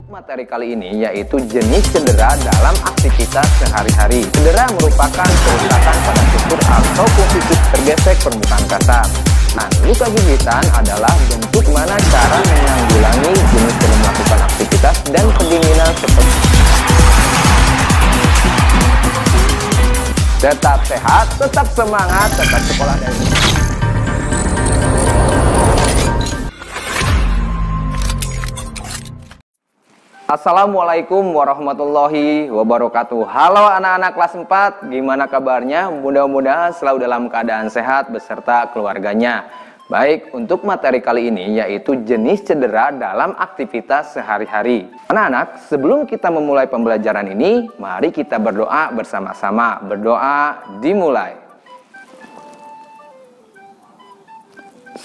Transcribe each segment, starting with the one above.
Materi kali ini yaitu jenis cedera dalam aktivitas sehari-hari. Cedera merupakan kerusakan pada struktur atau fungsi tergesek permukaan kasar. Nah, luka gigitan adalah bentuk mana cara menanggulangi jenis dalam melakukan aktivitas dan kedinginan seperti. Tetap sehat, tetap semangat, tetap sekolah dan Assalamualaikum warahmatullahi wabarakatuh. Halo anak-anak kelas 4, gimana kabarnya? Mudah-mudahan selalu dalam keadaan sehat beserta keluarganya. Baik, untuk materi kali ini yaitu jenis cedera dalam aktivitas sehari-hari. Anak-anak, sebelum kita memulai pembelajaran ini, mari kita berdoa bersama-sama. Berdoa dimulai.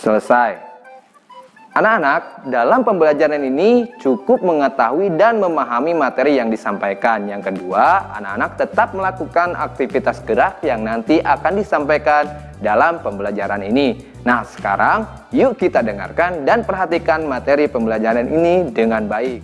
Selesai. Anak-anak, dalam pembelajaran ini cukup mengetahui dan memahami materi yang disampaikan. Yang kedua, anak-anak tetap melakukan aktivitas gerak yang nanti akan disampaikan dalam pembelajaran ini. Nah, sekarang yuk kita dengarkan dan perhatikan materi pembelajaran ini dengan baik.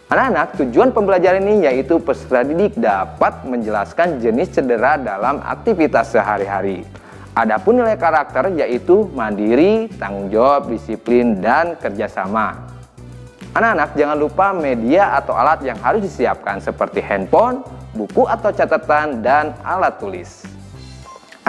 Anak-anak, tujuan pembelajaran ini yaitu peserta didik dapat menjelaskan jenis cedera dalam aktivitas sehari-hari. Adapun nilai karakter yaitu mandiri, tanggung jawab, disiplin, dan kerjasama. Anak-anak jangan lupa media atau alat yang harus disiapkan seperti handphone, buku atau catatan, dan alat tulis.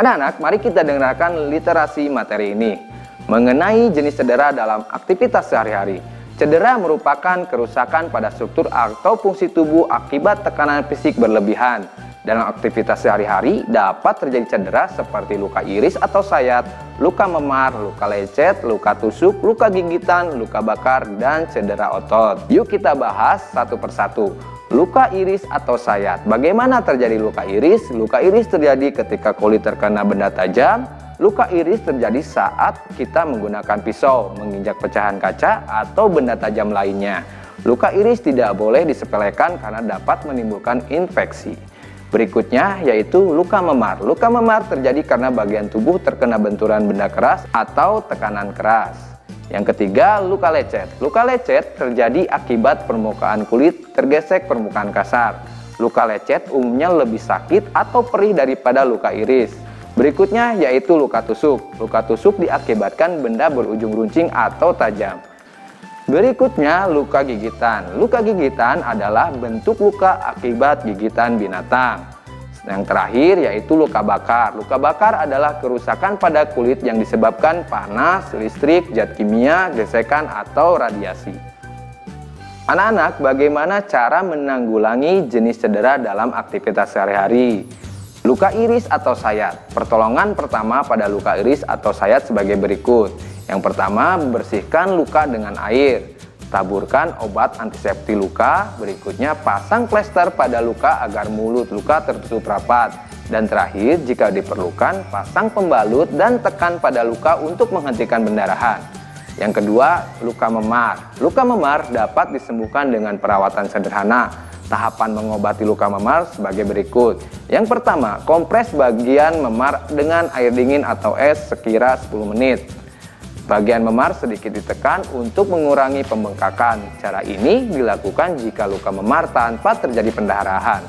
Anak-anak, mari kita dengarkan literasi materi ini. Mengenai jenis cedera dalam aktivitas sehari-hari. Cedera merupakan kerusakan pada struktur atau fungsi tubuh akibat tekanan fisik berlebihan. Dalam aktivitas sehari-hari dapat terjadi cedera seperti luka iris atau sayat, luka memar, luka lecet, luka tusuk, luka gigitan, luka bakar, dan cedera otot. Yuk kita bahas satu persatu. Luka iris atau sayat. Bagaimana terjadi luka iris? Luka iris terjadi ketika kulit terkena benda tajam. Luka iris terjadi saat kita menggunakan pisau, menginjak pecahan kaca, atau benda tajam lainnya. Luka iris tidak boleh disepelekan karena dapat menimbulkan infeksi. Berikutnya yaitu luka memar. Luka memar terjadi karena bagian tubuh terkena benturan benda keras atau tekanan keras. Yang ketiga, luka lecet. Luka lecet terjadi akibat permukaan kulit tergesek permukaan kasar. Luka lecet umumnya lebih sakit atau perih daripada luka iris. Berikutnya yaitu luka tusuk. Luka tusuk diakibatkan benda berujung runcing atau tajam. Berikutnya luka gigitan. Luka gigitan adalah bentuk luka akibat gigitan binatang. Yang terakhir yaitu luka bakar. Luka bakar adalah kerusakan pada kulit yang disebabkan panas, listrik, zat kimia, gesekan, atau radiasi. Anak-anak, bagaimana cara menanggulangi jenis cedera dalam aktivitas sehari-hari? Luka iris atau sayat. Pertolongan pertama pada luka iris atau sayat sebagai berikut. Yang pertama, bersihkan luka dengan air. Taburkan obat antiseptik luka. Berikutnya, pasang plester pada luka agar mulut luka tertutup rapat. Dan terakhir, jika diperlukan, pasang pembalut dan tekan pada luka untuk menghentikan pendarahan. Yang kedua, luka memar. Luka memar dapat disembuhkan dengan perawatan sederhana. Tahapan mengobati luka memar sebagai berikut. Yang pertama, kompres bagian memar dengan air dingin atau es sekira 10 menit. Bagian memar sedikit ditekan untuk mengurangi pembengkakan. Cara ini dilakukan jika luka memar tanpa terjadi pendarahan.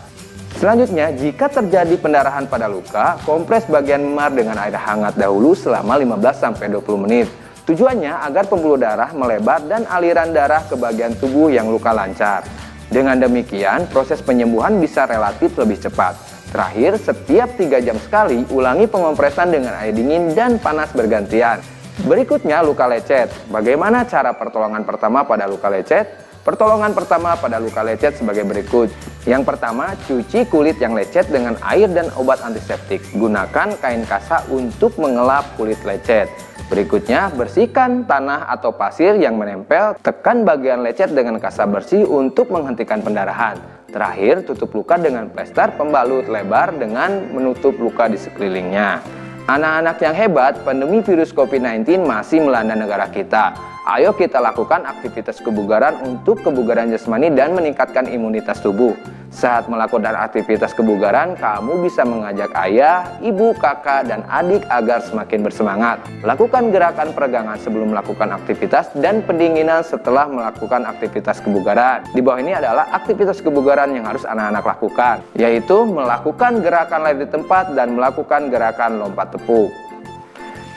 Selanjutnya, jika terjadi pendarahan pada luka, kompres bagian memar dengan air hangat dahulu selama 15-20 menit. Tujuannya agar pembuluh darah melebar dan aliran darah ke bagian tubuh yang luka lancar. Dengan demikian, proses penyembuhan bisa relatif lebih cepat. Terakhir, setiap 3 jam sekali, ulangi pengompresan dengan air dingin dan panas bergantian. Berikutnya, luka lecet. Bagaimana cara pertolongan pertama pada luka lecet? Pertolongan pertama pada luka lecet sebagai berikut. Yang pertama, cuci kulit yang lecet dengan air dan obat antiseptik. Gunakan kain kasa untuk mengelap kulit lecet. Berikutnya, bersihkan tanah atau pasir yang menempel. Tekan bagian lecet dengan kasa bersih untuk menghentikan pendarahan. Terakhir, tutup luka dengan plester pembalut lebar dengan menutup luka di sekelilingnya. Anak-anak yang hebat, pandemi virus COVID-19 masih melanda negara kita. Ayo kita lakukan aktivitas kebugaran untuk kebugaran jasmani dan meningkatkan imunitas tubuh. Saat melakukan aktivitas kebugaran, kamu bisa mengajak ayah, ibu, kakak, dan adik agar semakin bersemangat. Lakukan gerakan peregangan sebelum melakukan aktivitas dan pendinginan setelah melakukan aktivitas kebugaran. Di bawah ini adalah aktivitas kebugaran yang harus anak-anak lakukan, yaitu melakukan gerakan lari di tempat dan melakukan gerakan lompat tepuk.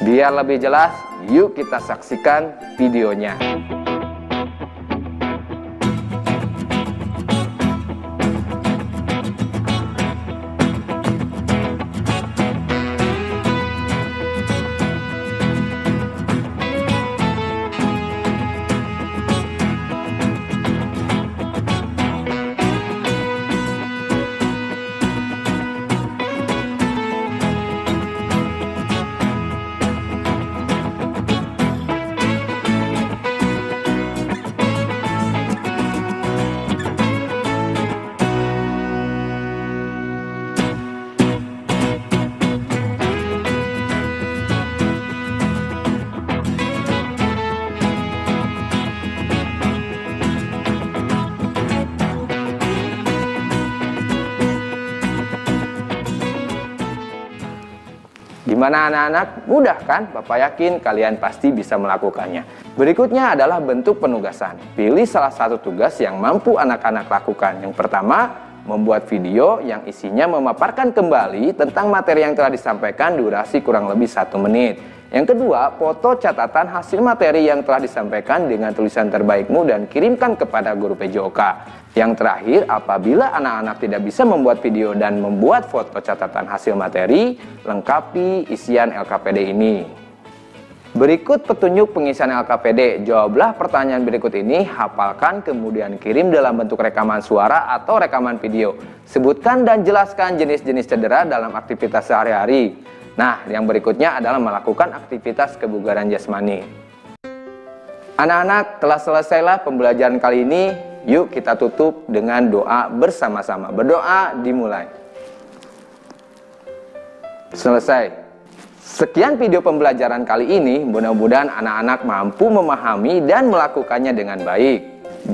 Biar lebih jelas, yuk kita saksikan videonya. Gimana anak-anak? Mudah kan? Bapak yakin kalian pasti bisa melakukannya. Berikutnya adalah bentuk penugasan. Pilih salah satu tugas yang mampu anak-anak lakukan. Yang pertama, membuat video yang isinya memaparkan kembali tentang materi yang telah disampaikan durasi kurang lebih 1 menit. Yang kedua, foto catatan hasil materi yang telah disampaikan dengan tulisan terbaikmu dan kirimkan kepada guru PJOK. Yang terakhir, apabila anak-anak tidak bisa membuat video dan membuat foto catatan hasil materi, lengkapi isian LKPD ini. Berikut petunjuk pengisian LKPD. Jawablah pertanyaan berikut ini, hafalkan, kemudian kirim dalam bentuk rekaman suara atau rekaman video. Sebutkan dan jelaskan jenis-jenis cedera dalam aktivitas sehari-hari. Nah, yang berikutnya adalah melakukan aktivitas kebugaran jasmani. Anak-anak, telah selesailah pembelajaran kali ini. Yuk kita tutup dengan doa bersama-sama. Berdoa dimulai. Selesai. Sekian video pembelajaran kali ini. Mudah-mudahan anak-anak mampu memahami dan melakukannya dengan baik.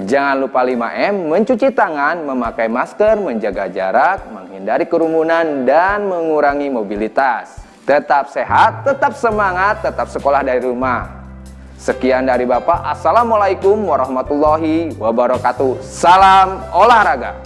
Jangan lupa 5M, mencuci tangan, memakai masker, menjaga jarak, menghindari kerumunan, dan mengurangi mobilitas. Tetap sehat, tetap semangat, tetap sekolah dari rumah. Sekian dari Bapak. Assalamualaikum warahmatullahi wabarakatuh. Salam olahraga.